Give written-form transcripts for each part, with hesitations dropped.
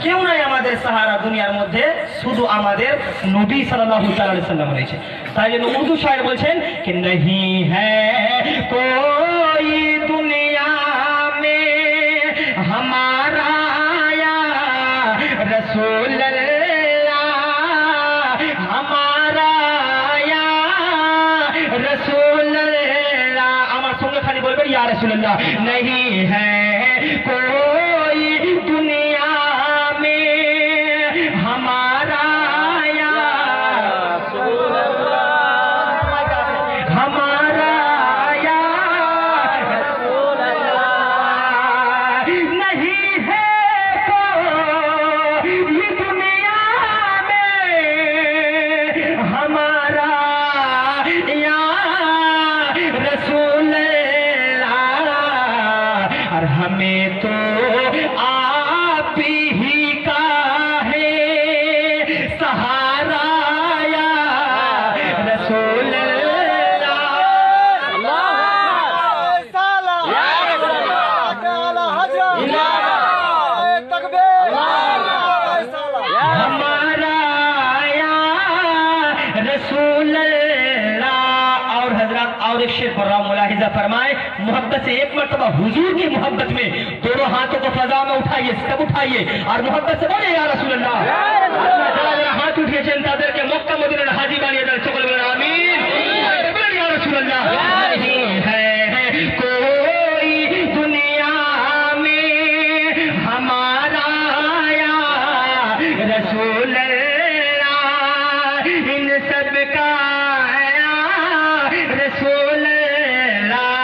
কেউ নাই আমাদের সাহারা দুনিয়ার মধ্যে, শুধু আমাদের নবী সাল্লাল্লাহু আলাইহি ওয়াসাল্লাম রয়েছে। তাই জন্য উর্দু শায়ের বলছেন कि नहीं है कोई दुनिया में हमारा या रसूल अल्लाह, हमारा या रसूल अल्लाह। আমার সঙ্গে খালি বলবে ইয়া রাসূলুল্লাহ। नहीं है कोई दुनिया में हमारा या रसूल अल्लाह, हमारा या रसूल अल्लाह। नहीं है कोई दुनिया में हमारा या रसूल अल्लाह, और हमें तो आप ही का है सहारा या रसूल हमारा या रसूल अल्लाह। और हजरत और एक शेर पर मुलाहिजा फरमाए, मोहब्बत से एक मरतबा हुजूर की मोहब्बत में दोनों हाथों को फजा में उठाइए, सब उठाइए और मोहब्बत से बोले या रसूल अल्लाह। अल्लाह ताला जरा हाथ उठिয়েছেন তাদেরকে মক্কা মদিনার হাজী বানিয়ে দেন, সকলে বলেন আমিন। বলেন ইয়া रसूल अल्लाह। नहीं है कोई दुनिया में हमारा या रसूल अल्लाह, इन सब का या रसूल अल्लाह।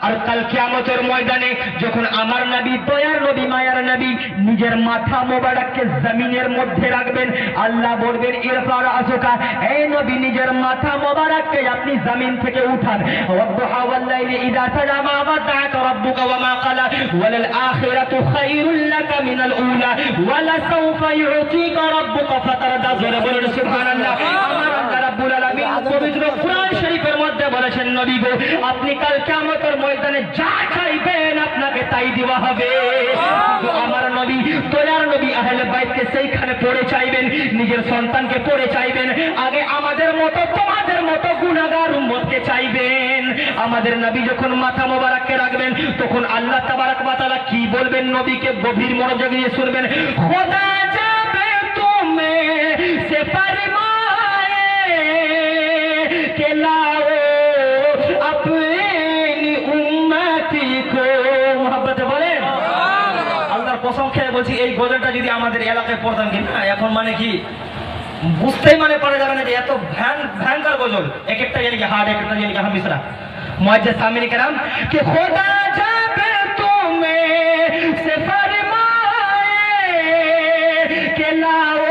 और कल कियामतेर ময়দানে যখন আমার নবী, দয়ার নবী, মায়ার নবী নিজের মাথা মোবারককে জমিনের মধ্যে রাখবেন, আল্লাহ বলবেন ইরফা রাসুকা, এই নবী নিজের মাথা মোবারককে আপনি জমিন থেকে উঠান। ওয়াদুহা ওয়াল লাইলি ইযা সাজা মা ওয়াদাআকা রাব্বুকা ওয়া মা ক্বালা ওয়াল আখিরাতু খায়রুল লাকা মিনাল উলা ওয়ালা সাওফা ইউতিকা রাব্বুকা ফাতারদা। জোরে বলুন সুবহানাল্লাহ। আমার আল্লাহ রাব্বুল আলামিন পবিত্র কুরআন শরীফের মধ্যে বলেছেন, নবী গো আপনি কাল কিয়ামতের ময়দানে যা চাইবেন আপনাকে তাই দেওয়া হবে। তো আমার নবী, দয়ার নবী আহলে বাইতকে সেইখানে পড়ে চাইবেন, নিজের সন্তানকে পড়ে চাইবেন, আগে আমাদের মতো তোমাদের মতো গুনাহগার উম্মতকে চাইবেন। আমাদের নবী যখন মাথা মোবারককে রাখবেন তখন আল্লাহ তাবারক ওয়া তাআলা কি বলবেন, নবীকে গভীর মনোযোগ দিয়ে শুনবেন। খোদা যাবে তুমি সে ফরমায়ে কে লাও अपनी उम्मती को। मोहब्बत বলেন আল্লাহর কসম খেয়ে বলছি, এই গজলটা যদি আমাদের এলাকায় পড়তাম কি না, এখন মানে কি বুঝতেই মানে পারা যাবে না যে এত ভয়ঙ্কর গজল। এক একটা यानी कि हार्ड, एक একটা यानी कि हम मिसरा मुअज्जज सामने करम कि खुदा जब तुम्हें से फरमाए कि लाओ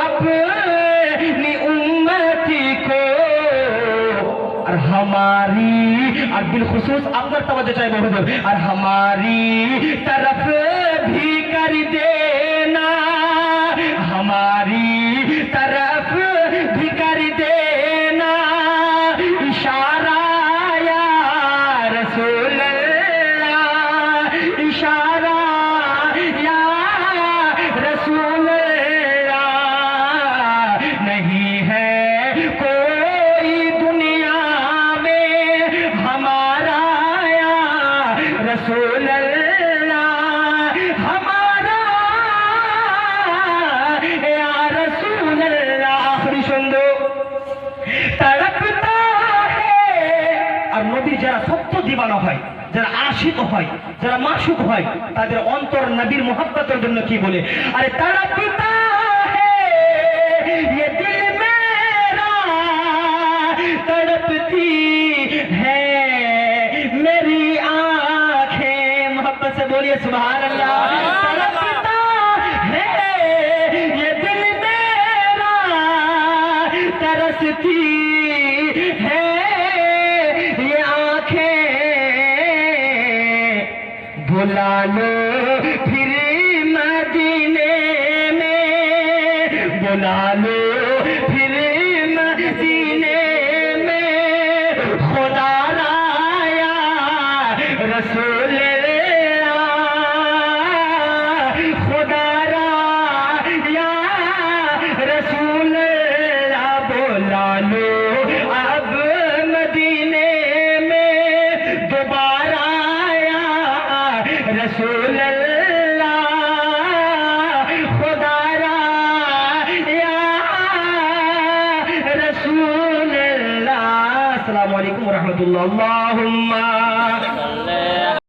अपनी उम्मती को, और हमारी, और बिलखुसूस अगर तवज्जो चाहिए हुजूर, और हमारी तरफ भी कर देना, हमारी तरफ भी कर देना इशारा या रसूल अल्लाह, इशारा या रसूल अल्लाह। नहीं है कोई दुनिया में हमारा या रसूल अल्लाह, हमारा या रसूल अल्लाह। आखिरी सुनो, तड़पता है। और नबी যারা সত্য দিবানা হয়, যারা আশিক হয়, যারা মাশুক হয়, তাদের অন্তর নবীর মোহাব্বতের জন্য কি বলে, আরে তড়পতা है ये दिल मेरा, तड़पती है मेरी आंखें। मोहब्बत से बोलिए सुभान अल्लाह। तड़पता है ये दिल मेरा, तरसती है ये आंखें। बुला लो फिर मदीने में, बुला लो फिर मदीने में, खुदा राया रसूल अल्लाह। রহমতুল্লাহ। আল্লাহুম্মা